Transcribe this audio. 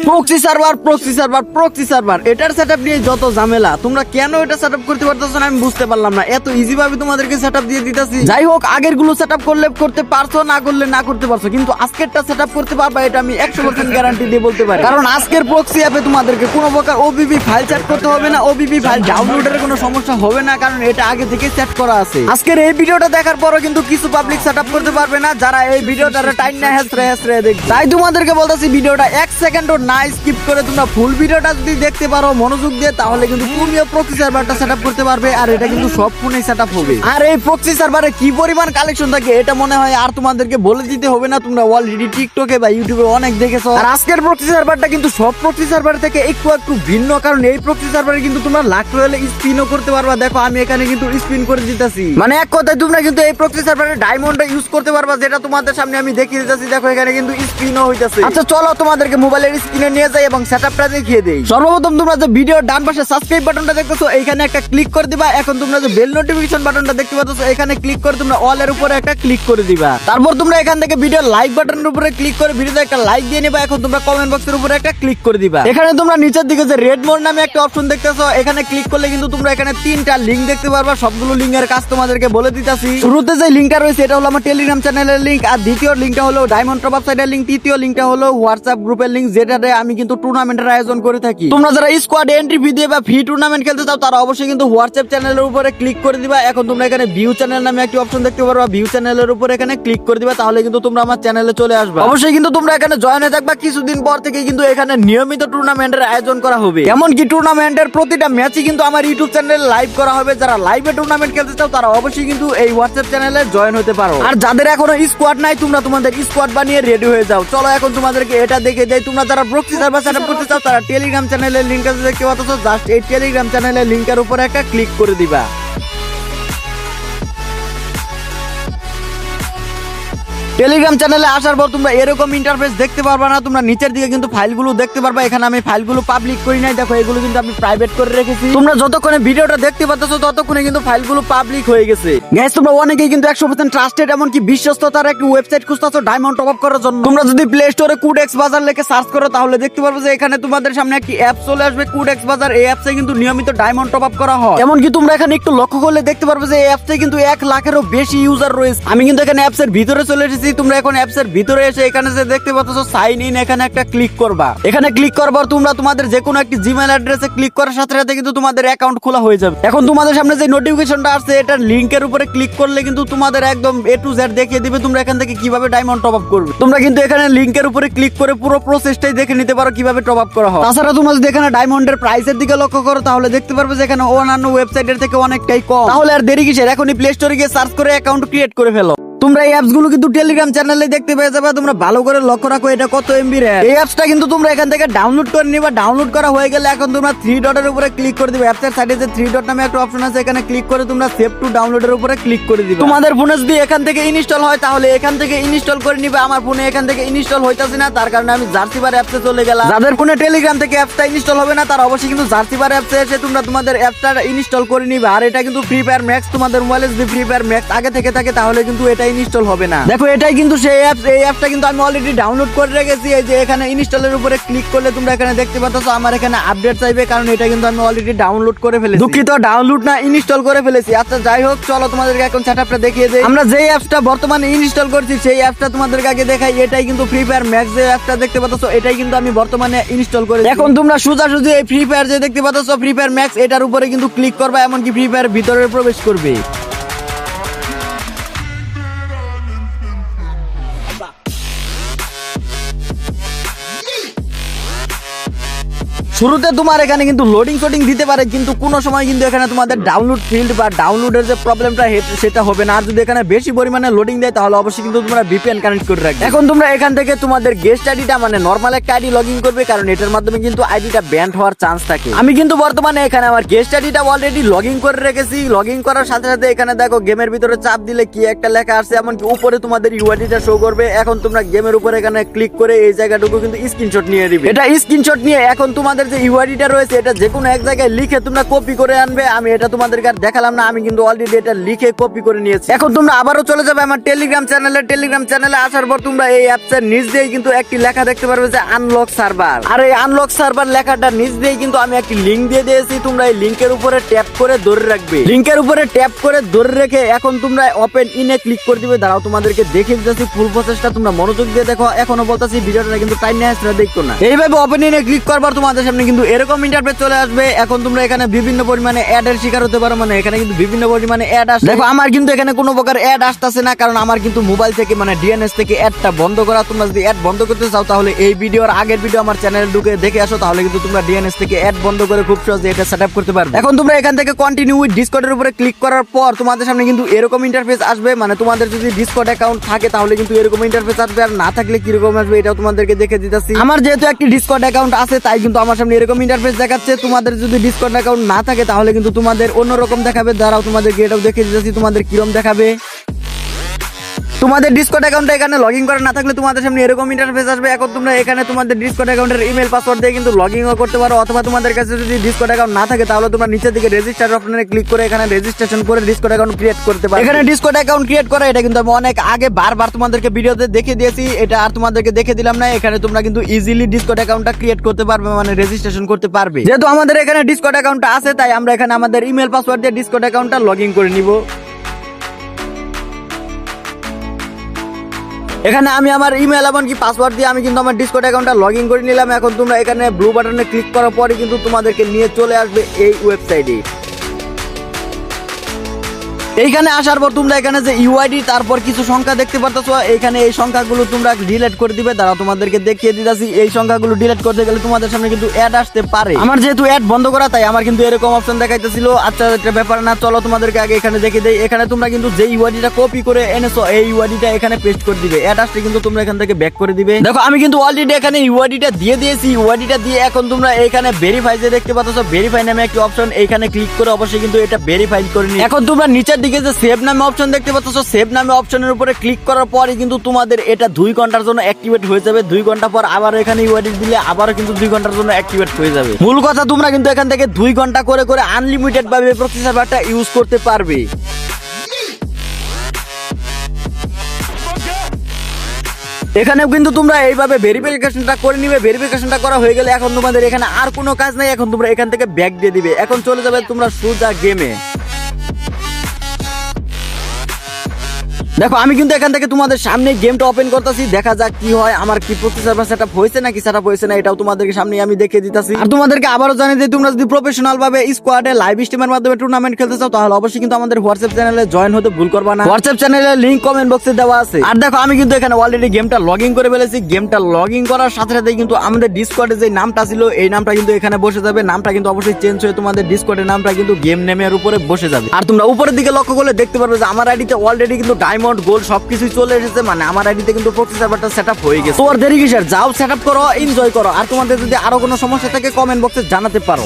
Proxy server এটার setup নিয়ে যত ঝামেলা, তোমরা কেন এটা সেটআপ করতে পারতেছো না আমি বুঝতে পারলাম না। এত ইজি ভাবে তোমাদেরকে সেটআপ দিয়ে দিতেছি। যাই হোক, আগের গুলো সেটআপ করলে করতে পারছো, না করলে না করতে পারছো, কিন্তু আজকেরটা সেটআপ করতে পারবা এটা আমি 100% গ্যারান্টি দিয়ে বলতে পারি। কারণ আজকের প্রক্সি অ্যাপে তোমাদেরকে কোনো প্রকার ওবিপি ফাইল সেট করতে হবে না, ওবিপি ফাইল ডাউনলোডের কোনো সমস্যা হবে না, কারণ এটা আগে থেকে সেট করা আছে। আজকের এই ভিডিওটা দেখার পরও কিন্তু কিছু পাবলিক সেটআপ করতে পারবে না যারা এই ভিডিওটা টাইম না হেসরে দেখবে। তাই তোমাদেরকে বলতেছি ভিডিওটা 1 সেকেন্ডও না স্কিপ করে তোমরা ফুল ভিডিওটা যদি দেখতে পারো মনোযোগ দিয়ে, তাহলে কিন্তু তুমিও প্রক্সি সার্ভারটা সেটআপ করতে পারবে। আর এটা কিন্তু সব ফোনেই সেটআপ হবে। আর এই প্রক্সি সার্ভারে কি পরিমাণ কালেকশন থাকে এটা মনে হয় আর তোমাদেরকে বলে দিতে হবে না, তোমরা অলরেডি টিকটকে বা ইউটিউবে অনেক দেখেছো। আর আজকের প্রক্সি সার্ভারটা কিন্তু সব প্রক্সি সার্ভার থেকে একটু ভিন্ন, কারণ এই প্রক্সি সার্ভারে কিন্তু তোমরা লাখ রয়েলে স্পিনও করতে পারবা। দেখো আমি এখানে কিন্তু স্পিন করে দিতেছি, মানে এক কথায় তোমরা কিন্তু এই প্রক্সি সার্ভারে ডায়মন্ডটা ইউজ করতে পারবা, যেটা তোমাদের সামনে আমি দেখিয়ে দিতেছি। দেখো এখানে কিন্তু স্পিনও হইতাছে। আচ্ছা চলো তোমাদেরকে মোবাইলের স্ক্রিনে নিয়ে যাই এবং সেটআপটা দেখিয়ে দেই। সর্বপ্রথম তোমরা যে ভিডিওর ডান পাশে সাবস্ক্রাইব বাটনটা দেখতেছো এখানে একটা ক্লিক করে দিবা। এখন তোমরা যে বেল নোটিফিকেশন বাটনটা দেখতে পাচ্ছ এখানে ক্লিক করে তোমরা অল এর উপরে একটা ক্লিক করে দিবা। তারপর তোমরা এখান থেকে ভিডিও লাইক বাটনের উপরে ক্লিক করে ভিডিওতে একটা লাইক দিয়ে নিবা। এখন তোমরা কমেন্ট বক্সের উপরে একটা ক্লিক করে দিবা। এখানে তোমরা নিচের দিকে যে রেড মোর নামে একটা অপশন দেখতেছো এখানে ক্লিক করলে কিন্তু তোমরা এখানে 3টা লিংক দেখতে পারবা। সবগুলো লিংকের কাজ তোমাদেরকে বলে দিতেছি। শুরুতে যে লিংকটা রয়েছে এটা হলো আমার টেলিগ্রাম চ্যানেলের লিংক, আর দ্বিতীয় লিংকটা হলো ডায়মন্ড টপ আপ সাইটের লিংক, তৃতীয় লিংকটা হলো হোয়াটসঅ্যাপ গ্রুপের লিংক, যেটাতে আমি কিন্তু টুর্নামেন্টের আয়োজন করে থাকি। তোমরা যারা স্কোয়াড এন্ট্রি ফি দিয়ে বা ফ্রি টুর্নামেন্ট খেলতে চাও তারা অবশ্যই কিন্তু হোয়াটসঅ্যাপ চ্যানেলের উপরে ক্লিক করে দিবা। এখন তোমরা এখানে ভিউ চ্যানেল নামে একটি অপশন দেখতে পারবা, ভিউ চ্যানেলের উপরে এখানে ক্লিক করে দিবা, তাহলে কিন্তু তোমরা আমার চ্যানেলে চলে আসবে। অবশ্যই কিন্তু তোমরা এখানে জয়েন হয়ে থাকবা। কিছুদিন পর থেকে কিন্তু এখানে নিয়মিত টুর্নামেন্টের আয়োজন করা হবে, এমনকি টুর্নামেন্টের প্রতিটা ম্যাচই কিন্তু আমার ইউটিউব চ্যানেলে লাইভ করা হবে। যারা লাইভে টুর্নামেন্ট খেলতে চাও তারা অবশ্যই কিন্তু এই হোয়াটসঅ্যাপ চ্যানেলে জয়েন হতে পারো। আর যাদের এখনো স্কোয়াড নাই তোমরা তোমাদের স্কোয়াড বানিয়ে রেডি হয়ে যাও। চলো এখন তোমাদেরকে এটা দেখে দেই। তোমরা যারা প্রক্সি সার্ভার সেটআপ করতে চাও তারা টেলিগ্রাম চ্যানেলের লিংক আছে দেখতে পাচ্ছ, জাস্ট এই টেলিগ্রাম চ্যানেলের লিংকের উপরে একটা ক্লিক করে দিবা। টেলিগ্রাম চ্যানেলে আসার পর তোমরা এরকম ইন্টারফেস দেখতে পারবা না। তোমরা নিচের দিকে কিন্তু ফাইলগুলো দেখতে পারবা। এখানে আমি ফাইলগুলো পাবলিক করি নাই, দেখো এগুলো কিন্তু আমি প্রাইভেট করে রেখেছি। তোমরা যতক্ষণে ভিডিওটা দেখতে পাচ্ছো ততক্ষণে কিন্তু ফাইলগুলো পাবলিক হয়ে গেছে। গাইস তোমরা অনেকেই কিন্তু 100% ট্রাস্টেড এমনকি বিশ্বস্ততার একটা ওয়েবসাইট খুঁজতেছো ডায়মন্ড টপ আপ করার জন্য। তোমরা যদি প্লে স্টোরে কুডেক্স বাজার লিখে সার্চ করো তাহলে দেখতে পারবে যে এখানে তোমাদের সামনে একটি অ্যাপ চলে আসবে কুডেক্স বাজার। এই অ্যাপসে কিন্তু নিয়মিত ডায়মন্ড টপ আপ করা হয়। এমনকি তোমরা এখানে একটু লক্ষ্য করলে দেখতে পারবে যে এই অ্যাপসে কিন্তু 1 লাখেরও বেশি ইউজার রয়েছে। আমি কিন্তু এখানে অ্যাপসের ভিতরে চলে এসেছি। তোমরা এখন অ্যাপসের ভিতরে এসে এখানে যে দেখতে পাচ্ছ সাইন ইন, এখানে একটা ক্লিক করবা। এখানে ক্লিক করবার তোমরা তোমাদের যে কোনো একটি জিমেইল অ্যাড্রেসে ক্লিক করার সাথে সাথে কিন্তু তোমাদের অ্যাকাউন্ট খোলা হয়ে যাবে। এখন তোমাদের সামনে যে নোটিফিকেশনটা আসছে এটার লিংকের উপরে ক্লিক করলে কিন্তু তোমাদের একদম A to Z দেখিয়ে দিবে তোমরা এখান থেকে কিভাবে ডায়মন্ড টপ আপ করবে। তোমরা কিন্তু এখানে লিংকের উপরে ক্লিক করে পুরো প্রসেসটাই দেখে নিতে পারো কিভাবে টপ আপ করা হয়। তাছাড়া তোমরা যদি এখানে ডায়মন্ডের প্রাইসের দিকে লক্ষ্য করো তাহলে দেখতে পারবে যে এখানে অন্যান্য ওয়েবসাইটের থেকে অনেকটাই কম। তাহলে আর দেরি কিসের, এখনই প্লে স্টোরে গিয়ে সার্চ করে অ্যাকাউন্ট ক্রিয়েট করে ফেলো। তোমরা এই অ্যাপস গুলো কিন্তু টেলিগ্রাম চ্যানেলে দেখতে পেয়ে যাবে। তোমরা ভালো করে লক্ষ্য রাখো এটা কত এমবি এর। এই অ্যাপসটা কিন্তু তোমরা এখান থেকে ডাউনলোড করে নিবা। ডাউনলোড করা হয়ে গেলে এখন তোমরা 3 ডটের উপরে ক্লিক করে দিবে। অ্যাপসের সাইডে যে 3 ডট নামে একটা অপশন আছে এখানে ক্লিক করে তোমরা সেভ টু ডাউনলোডের উপরে ক্লিক করে দিবে। তোমাদের ফোনে যদি এখান থেকে ইনস্টল হয় তাহলে এখান থেকে ইনস্টল করে নিবে। আমার ফোনে এখান থেকে ইনস্টল হইতাছে না, তার কারণে আমি জার্সিবার অ্যাপসে চলে গেলাম। যাদের ফোনে টেলিগ্রাম থেকে অ্যাপসটা ইনস্টল হবে না তারা অবশ্যই কিন্তু জার্সিবার অ্যাপসে এসে তোমরা তোমাদের অ্যাপসটা ইনস্টল করে নিবে। আর এটা কিন্তু ফ্রি ফায়ার ম্যাক্স, তোমাদের মোবাইলে যদি ফ্রি ফায়ার ম্যাক্স আগে থেকে থাকে তাহলে কিন্তু এটা ইনস্টল হবে না। দেখো এটাই কিন্তু সেই অ্যাপস। এই অ্যাপটা কিন্তু আমি অলরেডি ডাউনলোড করে রেখেছি। এই যে এখানে ইনস্টলের উপরে ক্লিক করলে তোমরা এখানে দেখতে পাচ্ছ আমার এখানে আপডেট চাইবে, কারণ এটা কিন্তু আমি অলরেডি ডাউনলোড করে ফেলেছি। দুঃখিত, ডাউনলোড না ইনস্টল করে ফেলেছি। আচ্ছা যাই হোক, চলো তোমাদেরকে এখন সেটআপটা দেখিয়ে দেই। আমরা যেই অ্যাপসটা বর্তমানে ইনস্টল করছি সেই অ্যাপসটা তোমাদেরকে আগে দেখাই। এটাই কিন্তু ফ্রি ফায়ার ম্যাক্স যে অ্যাপটা দেখতে পাচ্ছ এটাই কিন্তু আমি বর্তমানে ইনস্টল করেছি। এখন তোমরা সোজাসুজি এই ফ্রি ফায়ার যে দেখতে পাচ্ছ ফ্রি ফায়ার ম্যাক্স এটার উপরে কিন্তু ক্লিক করবা, এমনকি ফ্রি ফায়ার ভিতরে প্রবেশ করবে। শুরুতে তোমার এখানে কিন্তু লোডিং শোডিং দিতে পারে, কিন্তু কোনো সময় কিন্তু এখানে তোমাদের ডাউনলোড ফিল্ড বা ডাউনলোডের যে প্রবলেমটা সেটা হবে না। আর যদি এখানে বেশি পরিমাণে লোডিং দেয় তাহলে অবশ্যই কিন্তু তোমরা VPN কানেক্ট করে রাখবে। এখন তোমরা এখান থেকে তোমাদের গেস্ট আইডিটা মানে নরমাল একটা আইডি লগ ইন করবে, কারণ এটার মাধ্যমে কিন্তু আইডিটা ব্যান্ড হওয়ার চান্স থাকে। আমি কিন্তু বর্তমানে এখানে আমার গেস্ট আইডিটা অলরেডি লগ ইন করে রেখেছি। লগ ইন করার সাথে সাথে এখানে দেখো গেমের ভিতরে চাপ দিলে কি একটা লেখা আসছে, এমনকি উপরে তোমাদের ইউআইডিটা শো করবে। এখন তোমরা গেমের উপরে এখানে ক্লিক করে এই জায়গাটুকু কিন্তু স্ক্রিনশট নিয়ে দিবে। এটা স্ক্রিনশট নিয়ে এখন তোমাদের ডিসকর্ডের যে ইউআইডিটা রয়েছে এটা যে কোনো এক জায়গায় লিখে তোমরা কপি করে আনবে। আমি এটা তোমাদেরকে আর দেখালাম না, আমি কিন্তু অলরেডি এটা লিখে কপি করে নিয়েছি। এখন তোমরা আবারও চলে যাবে আমার টেলিগ্রাম চ্যানেলে আসার পর তোমরা এই অ্যাপসের নিচ দিয়েই কিন্তু একটি লেখা দেখতে পারবে যে আনলক সার্ভার। আর এই আনলক সার্ভার লেখাটা নিচ দিয়েই কিন্তু আমি একটি লিংক দিয়ে দিয়েছি। তোমরা এই লিংকের উপরে ট্যাপ করে ধরে রাখবে। লিংকের উপরে ট্যাপ করে ধরে রেখে এখন তোমরা ওপেন ইনে ক্লিক করে দিবে। দাঁড়াও তোমাদেরকে দেখে দিতেছি ফুল প্রসেসটা, তোমরা মনোযোগ দিয়ে দেখো। এখনো বলতেছি ভিডিওটা কিন্তু টাইম নিয়ে আসলে দেখো না। এইভাবে ওপেন ইনে ক্লিক করবার তোমাদের সামনে কিন্তু এরকম ইন্টারফেস চলে আসবে। এখন তোমরা এখানে বিভিন্ন পরিমাণে অ্যাড এর শিকার হতে পারো, মানে এখানে কিন্তু বিভিন্ন পরিমাণে অ্যাড আসে। দেখো আমার কিন্তু এখানে কোনো প্রকার অ্যাড আসতেছে না, কারণ আমার কিন্তু মোবাইল থেকে মানে ডিএনএস থেকে অ্যাডটা বন্ধ করা। তোমরা যদি অ্যাড বন্ধ করতে চাও তাহলে এই ভিডিওর আগের ভিডিও আমার চ্যানেলে ঢুকে দেখে আসো, তাহলে কিন্তু তোমরা ডিএনএস থেকে অ্যাড বন্ধ করে খুব সহজে এটা সেটআপ করতে পারবে। এখন তোমরা এখান থেকে কন্টিনিউ উইথ ডিসকর্ডের উপরে ক্লিক করার পর তোমাদের সামনে কিন্তু এরকম ইন্টারফেস আসবে। মানে তোমাদের যদি ডিসকর্ড অ্যাকাউন্ট থাকে তাহলে কিন্তু এরকম ইন্টারফেস আসবে, আর না থাকলে কিরকম আসবে এটাও তোমাদেরকে দেখে দিতেছি। আমার যেহেতু একটি ডিসকর্ড অ্যাকাউন্ট আছে তাই কিন্তু আমার সামনে এরকম ইন্টারফেস দেখাচ্ছে। তোমাদের যদি ডিসকর্ড অ্যাকাউন্ট না থাকে তাহলে কিন্তু তোমাদের অন্যরকম দেখাবে। দাঁড়াও তোমাদেরকে এটাও দেখে দিতেছি তোমাদের কিরকম দেখাবে। তোমাদের ডিসকর্ড অ্যাকাউন্টে এখানে লগইন করা না থাকলে তোমাদের সামনে এরকম ইন্টারফেস আসবে। এখন তোমরা এখানে তোমাদের ডিসকর্ড অ্যাকাউন্টের ইমেল পাসওয়ার্ড দিয়ে কিন্তু লগইনও করতে পারো, অথবা তোমাদের কাছে যদি ডিসকর্ড অ্যাকাউন্ট না থাকে তাহলে তোমরা নিচের দিকে রেজিস্টার অপশনে ক্লিক করে এখানে রেজিস্ট্রেশন করে ডিসকর্ড অ্যাকাউন্ট ক্রিয়েট করতে পারো। এখানে ডিসকর্ড অ্যাকাউন্ট ক্রিয়েট করা এটা কিন্তু আমি অনেক আগে বারবার তোমাদেরকে ভিডিওতে দেখে দিয়েছি, এটা আর তোমাদেরকে দেখে দিলাম না। এখানে তোমরা কিন্তু ইজিলি ডিসকর্ড অ্যাকাউন্টটা ক্রিয়েট করতে পারবে, মানে রেজিস্ট্রেশন করতে পারবে। যেহেতু আমাদের এখানে ডিসকর্ড অ্যাকাউন্টটা আছে তাই আমরা এখানে আমাদের ইমেল পাসওয়ার্ড দিয়ে ডিসকর্ড অ্যাকাউন্টটা লগইন করে নিব। এখানে আমি আমার ইমেল এবং কি পাসওয়ার্ড দিয়ে আমি কিন্তু আমার ডিসকর্ড অ্যাকাউন্টটা লগইন করে নিলাম। এখন তোমরা এখানে ব্লু বাটনে ক্লিক করার পরে কিন্তু তোমাদেরকে নিয়ে চলে আসবে এই ওয়েবসাইটে। এইখানে আসার পর তোমরা এখানে যে ইউআইডি তারপর কিছু সংখ্যা দেখতে পারতেছো, এখানে এই সংখ্যাগুলো তোমরা ডিলিট করে দিবে। তারা তোমাদেরকে দেখিয়ে দিতেছি এই সংখ্যাগুলো ডিলিট করতে গেলে তোমাদের সামনে কিন্তু অ্যাড আসতে পারে। আমার যেহেতু অ্যাড বন্ধ করা তাই আমার কিন্তু এরকম অপশন দেখাইতেছিল। আচ্ছা এটা ব্যাপার না, চলো তোমাদেরকে আগে এখানে দেখে দেই। এখানে তোমরা কিন্তু যে ইউআইডিটা কপি করে এনেছো এই ইউআইডিটা এখানে পেস্ট করে দিবে। অ্যাড আসলে কিন্তু তোমরা এখান থেকে ব্যাক করে দিবে। দেখো আমি কিন্তু অলরেডি এখানে ইউআইডিটা দিয়ে দিয়েছি। ইউআইডিটা দিয়ে এখন তোমরা এখানে ভেরিফাই যে দেখতে পাচ্ছ, ভেরিফাই নামে একটি অপশন, এইখানে ক্লিক করে অবশ্যই কিন্তু এটা ভেরিফাই করে নি। এখন তোমরা নিচের দিকে যে সেভ নামে অপশন দেখতে পাচ্ছ, সেভ নামে অপশনের উপরে ক্লিক করার পরে কিন্তু তোমাদের এটা 2 ঘন্টার জন্য অ্যাক্টিভেট হয়ে যাবে। 2 ঘন্টা পর আবার এখানে ইউআইডি দিলে আবারও কিন্তু 2 ঘন্টার জন্য অ্যাক্টিভেট হয়ে যাবে। মূল কথা তোমরা কিন্তু এখান থেকে 2 ঘন্টা করে করে আনলিমিটেড ভাবে প্রতি সার্ভারটা ইউজ করতে পারবে। এখানেও কিন্তু তোমরা এইভাবে ভেরিফিকেশনটা করে নিবে। ভেরিফিকেশনটা করা হয়ে গেলে এখন তোমাদের এখানে আর কোনো কাজ নাই, এখন তোমরা এখান থেকে ব্যাক দিয়ে দিবে। এখন চলে যাবে তোমরা সোজা গেমে। দেখো আমি কিন্তু এখান থেকে তোমাদের সামনে গেমটা ওপেন করতেছি, দেখা যাক কি হয়। আমার কি প্রতি সার্ভার সেটআপ হয়েছে নাকি সেটআপ হয়েছে না এটাও তোমাদেরকে সামনে আমি দেখিয়ে দিতেছি। আর তোমাদেরকে আবারও জানিয়ে দিই, তোমরা যদি প্রফেশনাল ভাবে স্কোয়াডে লাইভ স্ট্রিমের মাধ্যমে টুর্নামেন্ট খেলতে চাও তাহলে অবশ্যই কিন্তু আমাদের হোয়াটসঅ্যাপ চ্যানেলে জয়েন হতে ভুল করবা না। হোয়াটসঅ্যাপ চ্যানেলের লিংক কমেন্ট বক্সে দেওয়া আছে। আর দেখো আমি কিন্তু এখানে অলরেডি গেমটা লগইন করে ফেলেছি। গেমটা লগইন করার সাথে সাথে কিন্তু আমাদের ডিসকর্ডে যে নামটা ছিল এই নামটা কিন্তু এখানে বসে যাবে। নামটা কিন্তু অবশ্যই চেঞ্জ হয়ে তোমাদের ডিসকর্ডের নামটা কিন্তু গেম নেমের উপরে বসে যাবে। আর তোমরা উপরের দিকে লক্ষ্য করলে দেখতে পারবে যে আমার আইডিতে অলরেডি কিন্তু ডায়মন্ড গোল্ড সবকিছু চলে এসেছে, মানে আমার আইডিতে কিন্তু প্রক্সি সার্ভারটা সেটআপ হয়ে গেছে। তোর দেরি কিসের, যাও সেটআপ করো, এনজয় করো। আর তোমাদের যদি আরো কোনো সমস্যা থাকে কমেন্ট বক্সে জানাতে পারো।